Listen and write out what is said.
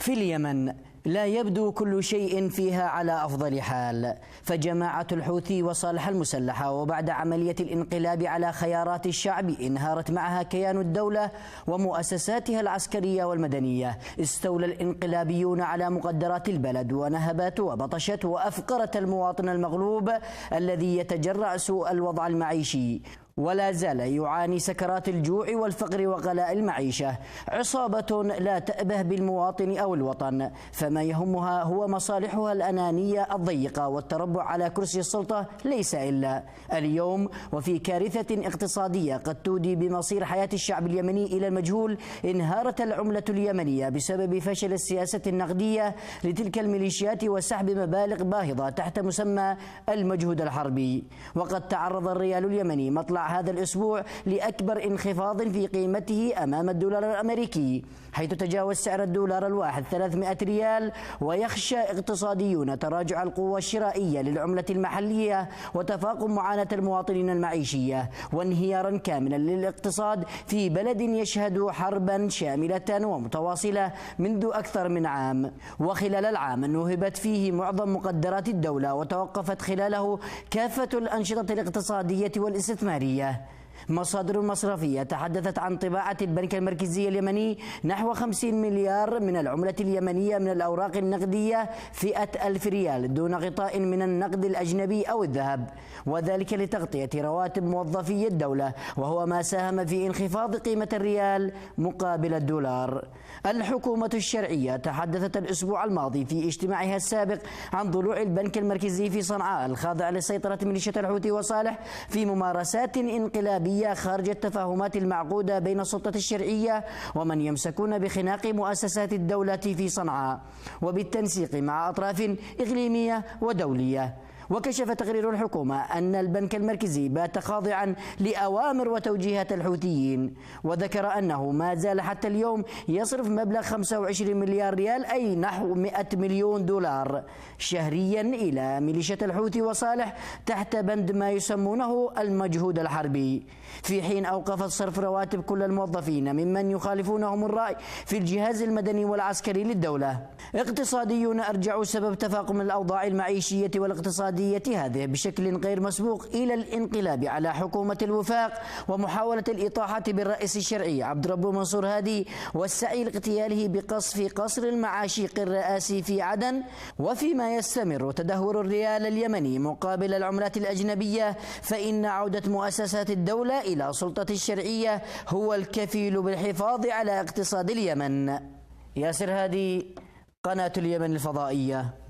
في اليمن لا يبدو كل شيء فيها على أفضل حال، فجماعة الحوثي وصالح المسلحة وبعد عملية الانقلاب على خيارات الشعب انهارت معها كيان الدولة ومؤسساتها العسكرية والمدنية. استولى الانقلابيون على مقدرات البلد ونهبت وبطشت وأفقرت المواطن المغلوب الذي يتجرع سوء الوضع المعيشي ولا زال يعاني سكرات الجوع والفقر وغلاء المعيشة. عصابة لا تأبه بالمواطن أو الوطن، فما يهمها هو مصالحها الأنانية الضيقة والتربع على كرسي السلطة ليس إلا اليوم. وفي كارثة اقتصادية قد تودي بمصير حياة الشعب اليمني إلى المجهول، انهارت العملة اليمنية بسبب فشل السياسة النقدية لتلك الميليشيات وسحب مبالغ باهظة تحت مسمى المجهود الحربي. وقد تعرض الريال اليمني مطلع هذا الأسبوع لأكبر انخفاض في قيمته أمام الدولار الأمريكي، حيث تجاوز سعر الدولار الواحد 300 ريال. ويخشى اقتصاديون تراجع القوة الشرائية للعملة المحلية وتفاقم معاناة المواطنين المعيشية وانهيارا كاملا للاقتصاد في بلد يشهد حربا شاملة ومتواصلة منذ أكثر من عام. وخلال العام نوهبت فيه معظم مقدرات الدولة وتوقفت خلاله كافة الأنشطة الاقتصادية والاستثمارية. مصادر مصرفية تحدثت عن طباعة البنك المركزي اليمني نحو 50 مليار من العملة اليمنية من الأوراق النقدية فئة 1000 ريال دون غطاء من النقد الأجنبي أو الذهب، وذلك لتغطية رواتب موظفي الدولة، وهو ما ساهم في انخفاض قيمة الريال مقابل الدولار. الحكومة الشرعية تحدثت الأسبوع الماضي في اجتماعها السابق عن ضلوع البنك المركزي في صنعاء الخاضع لسيطرة ميليشيا الحوثي وصالح في ممارسات انقلابية خارج التفاهمات المعقودة بين السلطة الشرعية ومن يمسكون بخناق مؤسسات الدولة في صنعاء، وبالتنسيق مع أطراف إقليمية ودولية. وكشف تقرير الحكومة أن البنك المركزي بات خاضعا لأوامر وتوجيهات الحوثيين، وذكر أنه ما زال حتى اليوم يصرف مبلغ 25 مليار ريال أي نحو 100 مليون دولار شهريا إلى ميليشيا الحوثي وصالح تحت بند ما يسمونه المجهود الحربي، في حين أوقفت صرف رواتب كل الموظفين ممن يخالفونهم الرأي في الجهاز المدني والعسكري للدولة. اقتصاديون أرجعوا سبب تفاقم الأوضاع المعيشية والاقتصادية هذه بشكل غير مسبوق إلى الانقلاب على حكومة الوفاق ومحاولة الإطاحة بالرئيس الشرعي عبد الرب منصور هادي والسعي لاغتياله بقصف قصر المعاشيق الرئاسي في عدن. وفيما يستمر تدهور الريال اليمني مقابل العملات الأجنبية، فإن عودة مؤسسات الدولة إلى سلطة الشرعية هو الكفيل بالحفاظ على اقتصاد اليمن. ياسر هادي، قناة اليمن الفضائية.